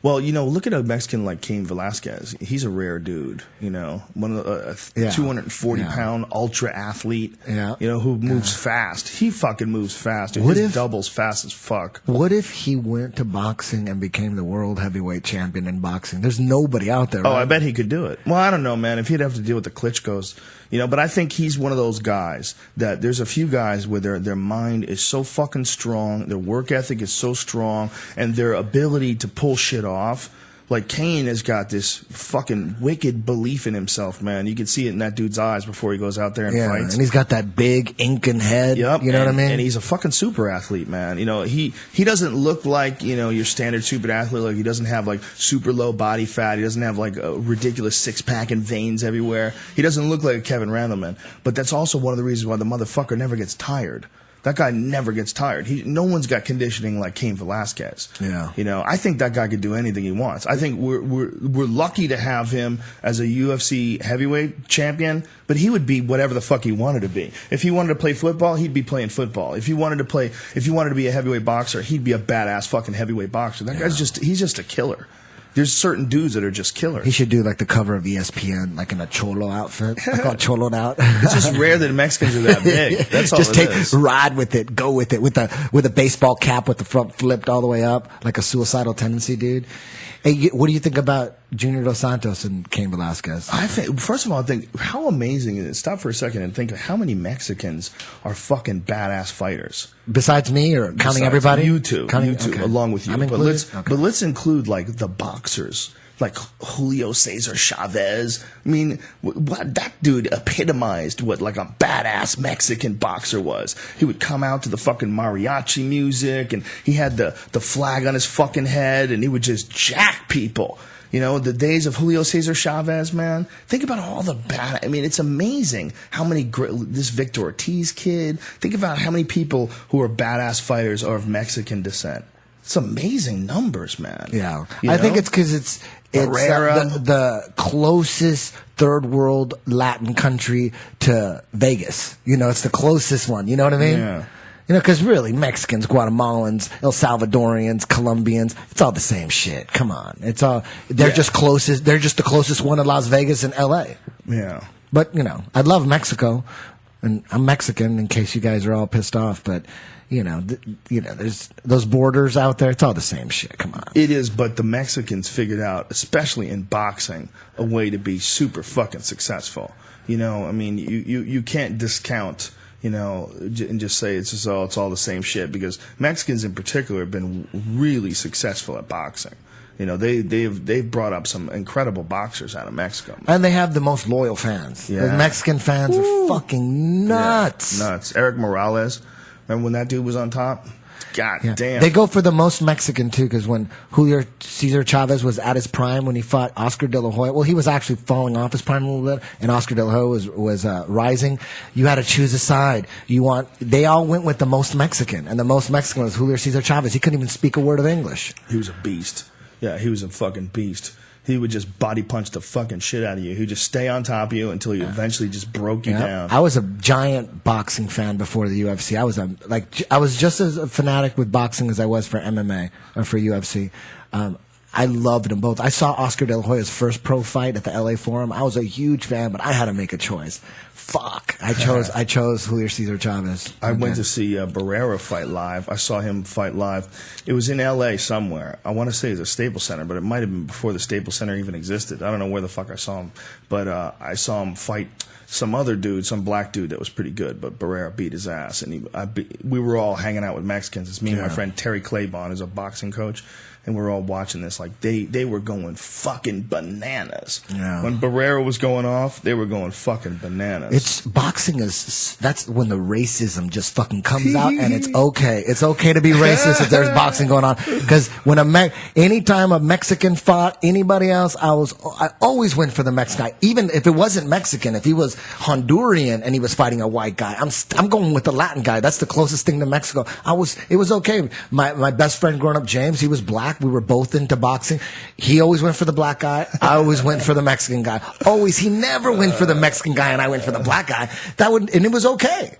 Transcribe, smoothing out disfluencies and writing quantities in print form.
Well, look at a Mexican like Cain Velasquez. He's a rare dude, one of the 240-pound ultra athlete, who moves fast. He fucking moves fast. Dude. His doubles fast as fuck. What if he went to boxing and became the world heavyweight champion in boxing? There's nobody out there. Oh, right? I bet he could do it. Well, I don't know, man. If he'd have to deal with the Klitschko's, but I think he's one of those guys that there's a few guys where their mind is so fucking strong, their work ethic is so strong, and their ability to pull shit off. Like Cain has got this fucking wicked belief in himself, man. You can see it in that dude's eyes before he goes out there and fights. And he's got that big Incan head. Yep. You know what I mean? And he's a fucking super athlete, man. He doesn't look like, your standard super athlete. Like he doesn't have like super low body fat. He doesn't have like a ridiculous six-pack and veins everywhere. He doesn't look like a Kevin Randleman. But that's also one of the reasons why the motherfucker never gets tired. That guy never gets tired. No one's got conditioning like Cain Velasquez. Yeah. I think that guy could do anything he wants. I think we're lucky to have him as a UFC heavyweight champion, but he would be whatever the fuck he wanted to be. If he wanted to play football, he'd be playing football. If he wanted to be a heavyweight boxer, he'd be a badass fucking heavyweight boxer. That guy's he's just a killer. There's certain dudes that are just killers. He should do like the cover of ESPN, like in a cholo outfit. Like all choloed out. It's just rare that Mexicans are that big. That's all just it is. Ride with it, go with it, with a baseball cap with the front flipped all the way up, like a suicidal tendency, dude. Hey, what do you think about Junior Dos Santos and Cain Velasquez? First of all, I think how amazing it is. Stop for a second and think of how many Mexicans are fucking badass fighters. Besides me, or counting everybody? You two, okay. along with you. I'm included? But let's include like the boxers. Like Julio Cesar Chavez. I mean, what that dude epitomized what like a badass Mexican boxer was. He would come out to the fucking mariachi music, and he had the flag on his fucking head, and he would just jack people. The days of Julio Cesar Chavez, man. Think about all the bad. I mean, it's amazing how many this Victor Ortiz kid. Think about how many people who are badass fighters are of Mexican descent. It's amazing numbers, man. Yeah, I think it's because it's the closest third world Latin country to Vegas. It's the closest one. You know what I mean? Yeah. Because really, Mexicans, Guatemalans, El Salvadorians, Colombians, it's all the same shit. Come on. They're just closest. They're just the closest one to Las Vegas and L.A. Yeah. But, I love Mexico, and I'm Mexican in case you guys are all pissed off, but... there's those borders out there. It's all the same shit. Come on. It is, but the Mexicans figured out, especially in boxing, a way to be super fucking successful. I mean, you can't discount, and just say it's all the same shit, because Mexicans in particular have been really successful at boxing. They've brought up some incredible boxers out of Mexico. And they have the most loyal fans. Yeah. The Mexican fans are fucking nuts. Yeah, nuts. Eric Morales. Remember when that dude was on top? God damn. They go for the most Mexican, too, because when Julio Cesar Chavez was at his prime, when he fought Oscar De La Hoya, well, he was actually falling off his prime a little bit, and Oscar De La Hoya was rising. You had to choose a side. They all went with the most Mexican, and the most Mexican was Julio Cesar Chavez. He couldn't even speak a word of English. He was a beast. Yeah, he was a fucking beast. He would just body punch the fucking shit out of you. He'd just stay on top of you until he eventually just broke you down. I was a giant boxing fan before the UFC. I was just as a fanatic with boxing as I was for MMA or for UFC. I loved them both. I saw Oscar De La Hoya's first pro fight at the LA Forum. I was a huge fan, but I had to make a choice. Fuck. I chose Julio Cesar Chavez. I went to see Barrera fight live. I saw him fight live. It was in L.A. somewhere. I want to say it was a Staples Center, but it might have been before the Staples Center even existed. I don't know where the fuck I saw him. But I saw him fight some other dude, some black dude that was pretty good, but Barrera beat his ass. And we were all hanging out with Mexicans. It's me and my friend Terry Claiborne, who's a boxing coach. And we're all watching this like they were going fucking bananas. Yeah. When Barrera was going off, they were going fucking bananas. Boxing that's when the racism just fucking comes out, and it's okay. It's okay to be racist if there's boxing going on. Because when anytime a Mexican fought anybody else, I always went for the Mexican guy. Even if it wasn't Mexican, if he was Honduran and he was fighting a white guy, I'm going with the Latin guy. That's the closest thing to Mexico. It was okay. My best friend growing up, James, he was black. We were both into boxing. He always went for the black guy. I always went for the Mexican guy. Always. He never went for the Mexican guy and I went for the black guy. And it was okay.